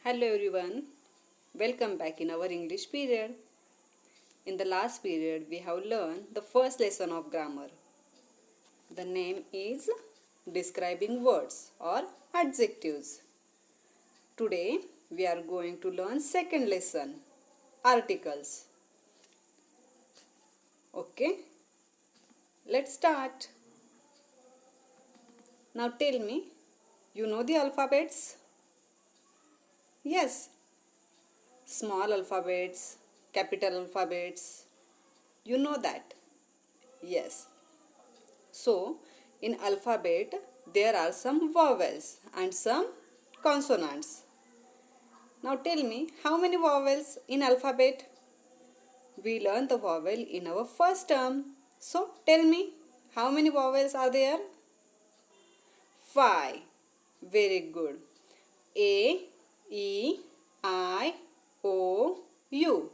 Hello everyone, welcome back in our English period. In the last period, we have learned the first lesson of grammar. The name is describing words or adjectives. Today, we are going to learn second lesson, articles. Okay, let's start. Now tell me, you know the alphabets? Yes, small alphabets, capital alphabets. You know that? Yes. So, in alphabet, there are some vowels and some consonants. Now tell me, how many vowels in alphabet? We learned the vowel in our first term. So, tell me, how many vowels are there? 5. Very good. A, E, I, O, U.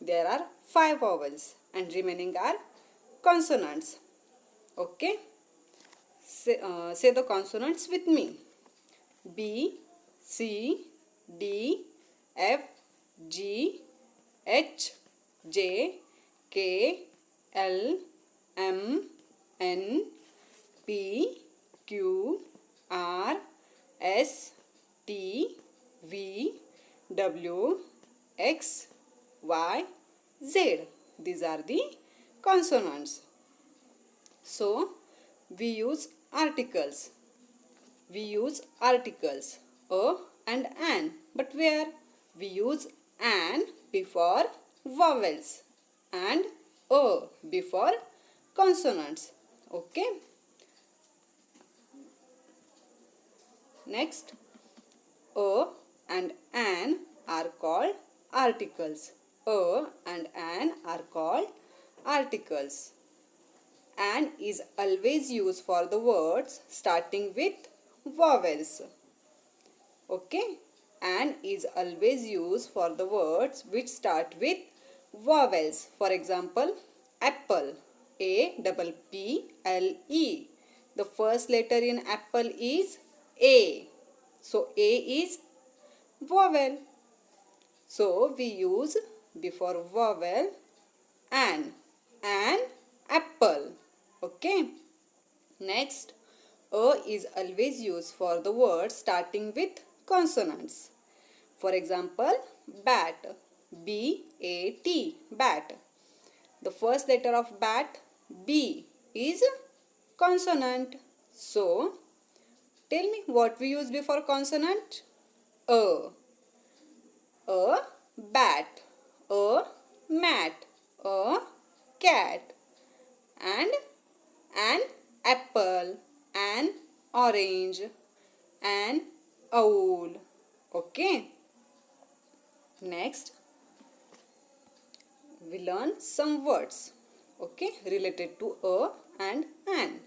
There are 5 vowels and remaining are consonants. Okay? Say the consonants with me. B, C, D, F, G, H, J, K, L, M, N, P, Q, R, S, T, V, W, X, Y, Z. These are the consonants. So, we use articles. We use articles a and an. But where? We use an before vowels and a before consonants. Okay. Next, a and an are called articles. A and an are called articles. An is always used for the words starting with vowels. Okay? An is always used for the words which start with vowels. For example, apple. A-P-P-L-E. The first letter in apple is A. So, A is vowel. So, we use before vowel an apple. Okay. Next, a is always used for the words starting with consonants. For example, bat. B-A-T. Bat. The first letter of bat, B, is consonant. So, tell me what we use before consonant? A. A bat. A mat. A cat. And an apple, an orange, an owl. Okay. Next, we learn some words. Okay, related to a and an.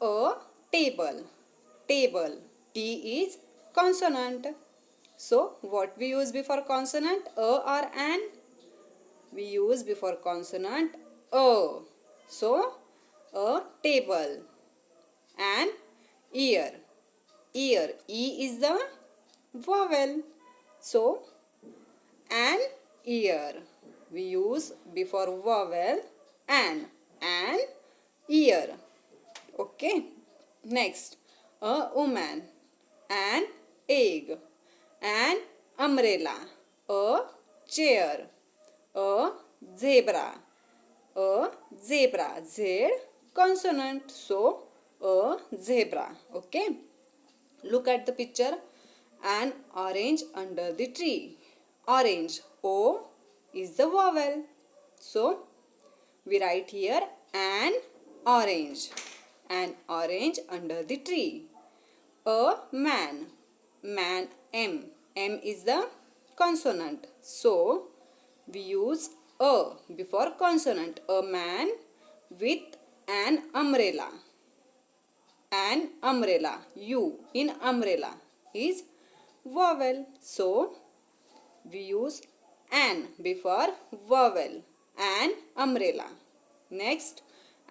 A table. Table. T is consonant. So, what we use before consonant? A or an? We use before consonant a. So, a table. An ear. Ear. E is the vowel. So, an ear. We use before vowel an ear. Okay. Next, a woman. An egg. An umbrella. A chair. A zebra. A zebra. Z consonant. So, a zebra. Okay. Look at the picture. An orange under the tree. Orange. O is the vowel. So, we write here an orange. An orange under the tree. A man. Man. M. M is the consonant. So, we use a before consonant. A man with an umbrella. An umbrella. U in umbrella is vowel. So, we use an before vowel. An umbrella. Next,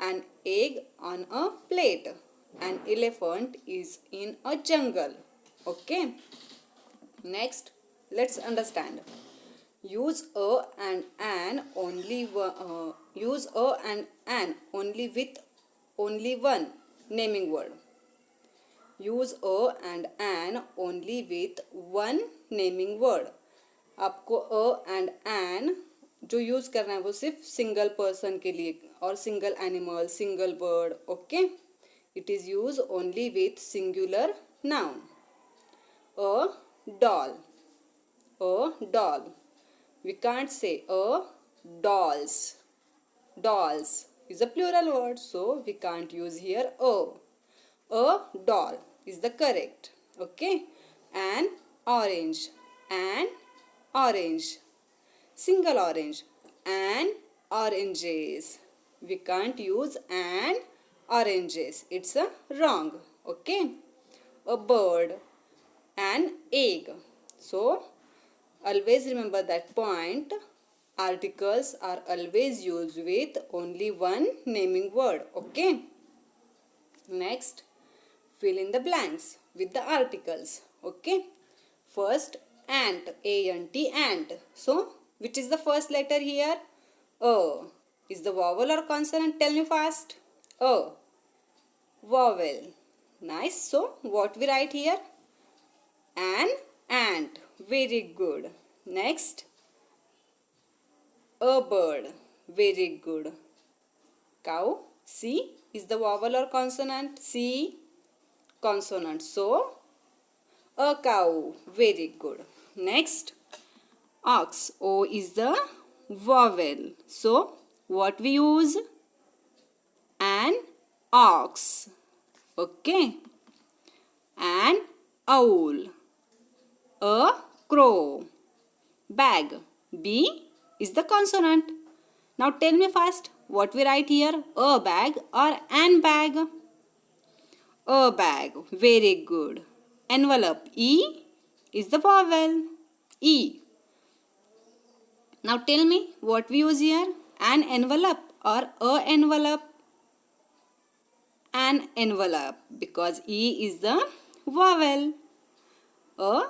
an egg on a plate. An elephant is in a jungle. Okay. Next, let's understand. Use a and an only use a and an only with only one naming word. Use a and an only with one naming word. आपको a and an जो use करना है वो सिर्फ single person के लिए और single animal single bird. Okay, it is use only with singular noun. A doll. A doll. We can't say a dolls. Dolls is a plural word, so we can't use here a. A doll is the correct. Okay. An orange. An orange. Single orange. An oranges. We can't use an oranges. It's a wrong. Okay. A bird. An egg. So always remember that point. Articles are always used with only one naming word. Okay. Next, fill in the blanks with the articles. Okay. First, ant. A-N-T, ant. So, which is the first letter here? A. Is the vowel or consonant? Tell me fast. A. Vowel. Nice. So, what we write here? An ant. Very good. Next, a bird. Very good. Cow. C. Is the vowel or consonant? C. Consonant. So, a cow. Very good. Next, ox. O is the vowel. So, what we use? An ox. Okay. An owl. A crow. Bag. B is the consonant. Now tell me fast, what we write here? A bag or an bag? A bag. Very good. Envelope. E is the vowel. E. Now tell me what we use here? An envelope or a envelope? An envelope, because E is the vowel. A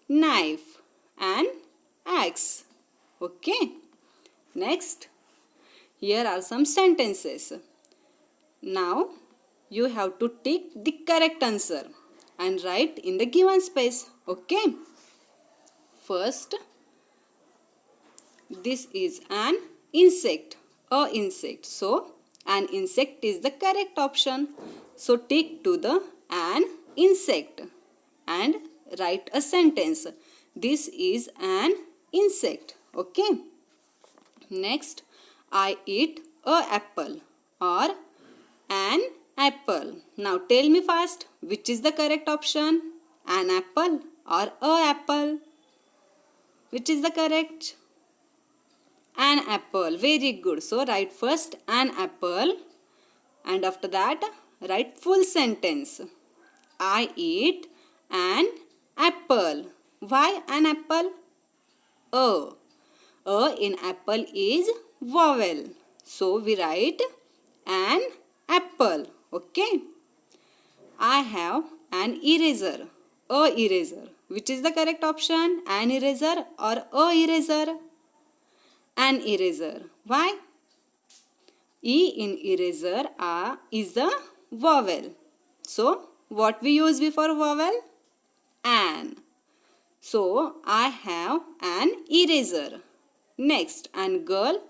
knife. An axe. Okay. Next, here are some sentences. Now, you have to tick the correct answer and write in the given space. Okay. First, this is an insect. A insect. So, an insect is the correct option. So, tick to the an insect and write a sentence. This is an insect. Okay. Next, I eat a apple or an apple. Now tell me fast, which is the correct option? An apple or a apple? Which is the correct? An apple. Very good. So write first an apple and after that write full sentence. I eat an apple. Why an apple? A. A in apple is vowel. So we write an apple. Okay. I have an eraser. A eraser. Which is the correct option? An eraser or a eraser? An eraser. Why? E in eraser is the vowel. So what we use before vowel? An. So I have an eraser. Next, and girl,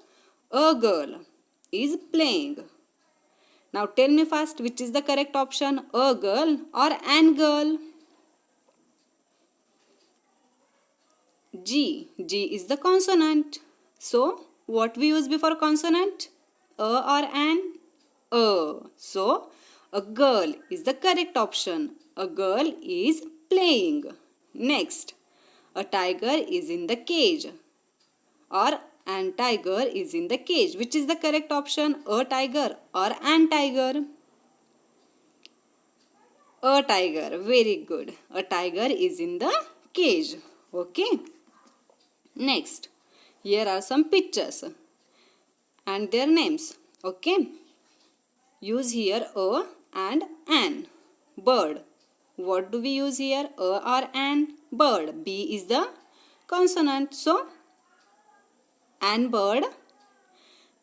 a girl is playing. Now tell me fast, which is the correct option? A girl or an girl? G. G is the consonant. So, what we use before consonant? A or an? A. So, a girl is the correct option. A girl is playing. Next, a tiger is in the cage. Or an tiger is in the cage. Which is the correct option? A tiger or an tiger? A tiger. Very good. A tiger is in the cage. Okay. Next, here are some pictures and their names. Okay. Use here a and an. Bird. What do we use here? A or an? bird. B is the consonant. So, an bird?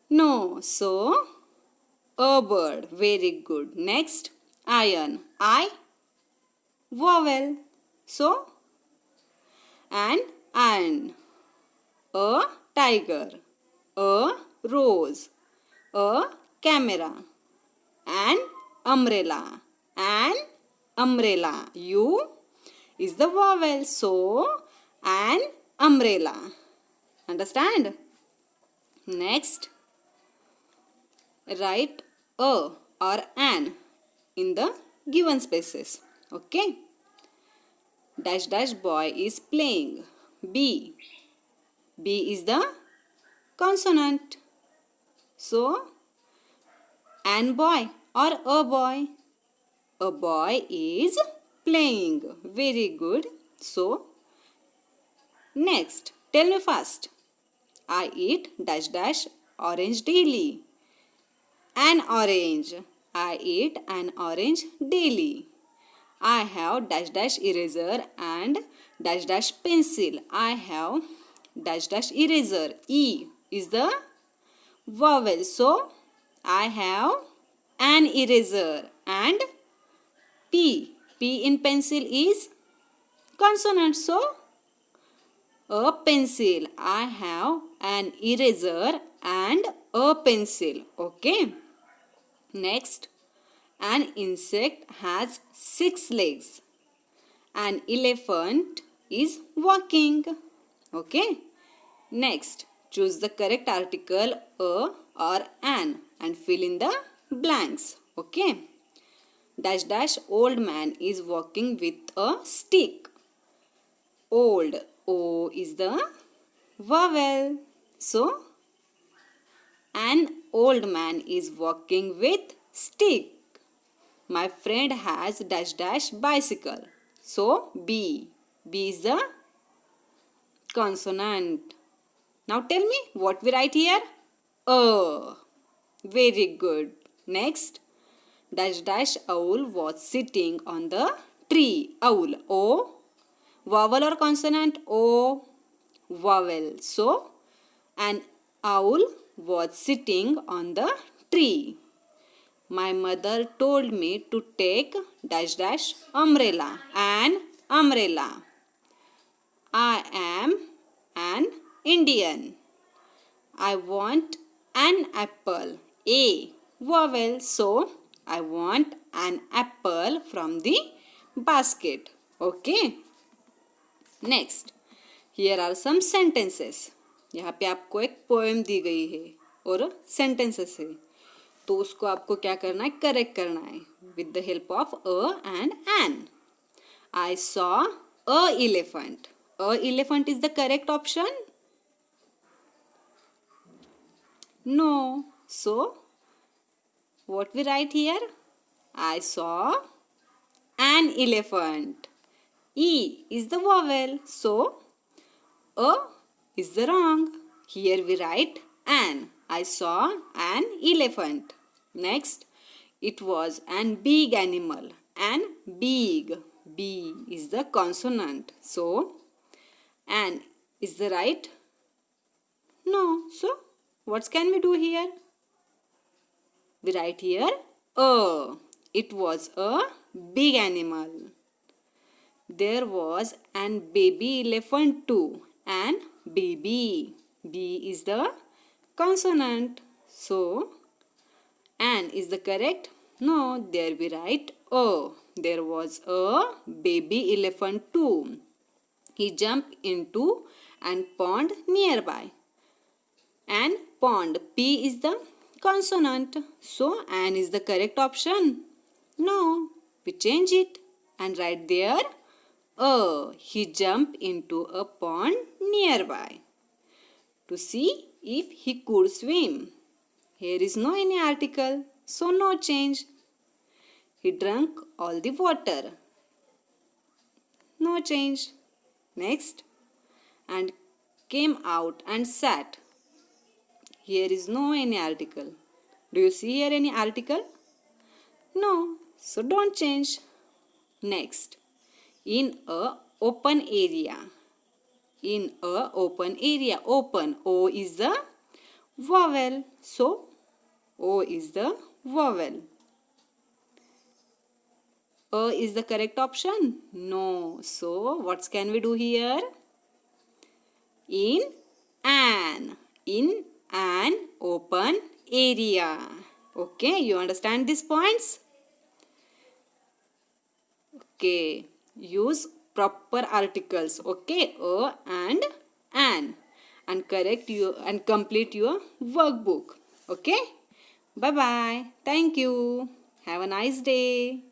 No. So, a bird. Very good. Next, iron. I, vowel. So, an iron. A tiger. A rose. A camera. An umbrella. An umbrella. U is the vowel. So, an umbrella. Understand? Next, write a or an in the given spaces. Okay. Dash dash boy is playing. B. B is the consonant. So, an boy or a boy. A boy is playing. Very good. So, next, tell me fast. I eat dash dash orange daily. An orange. I eat an orange daily. I have dash dash eraser and dash dash pencil. I have dash dash eraser. E is the vowel. So, I have an eraser. And P. P in pencil is consonant. So, a pencil. I have an eraser and a pencil. Okay. Next, an insect has 6 legs. An elephant is walking. Okay. Next, choose the correct article a or an and fill in the blanks. Okay. Dash dash old man is walking with a stick. Old. O is the vowel. So, an old man is walking with stick. My friend has dash dash bicycle. So, B. B is the consonant. Now tell me what we write here. A. Very good. Next, dash dash owl was sitting on the tree. Owl. O. Vowel or consonant? O. Vowel. So, an owl was sitting on the tree. My mother told me to take dash dash umbrella. An umbrella. I am an Indian. I want an apple. A. Vowel. So, I want an apple from the basket. Okay. Next, here are some sentences. यहाँ पे आपको एक poem दी गई है और sentences है, तो उसको आपको क्या करना है, करेक्ट करना है with the help of a and an. I saw a elephant. A elephant is the correct option? No. So, what we write here? I saw an elephant. E is the vowel. So, a is the wrong. Here we write an. I saw an elephant. Next, it was an big animal. An big. B is the consonant. So, an is the right? No. So, what can we do here? We write here a. It was a big animal. There was an baby elephant too. An baby. B is the consonant. So, an is the correct? No, there we write a. There was a baby elephant too. He jumped into an pond nearby. An pond. P is the consonant. So, an is the correct option? No, we change it and write there a. He jumped into a pond nearby to see if he could swim. Here is no any article, so no change. He drank all the water. No change. Next, and came out and sat. Here is no any article. Do you see here any article? No, so don't change. Next, in a open area. In a open area. Open. O is the vowel. So, O is the vowel. A is the correct option? No. So, what can we do here? In an. In an open area. Okay, you understand these points? Okay, use proper articles. Okay, a and an, and correct you and complete your workbook. Okay, bye bye. Thank you. Have a nice day.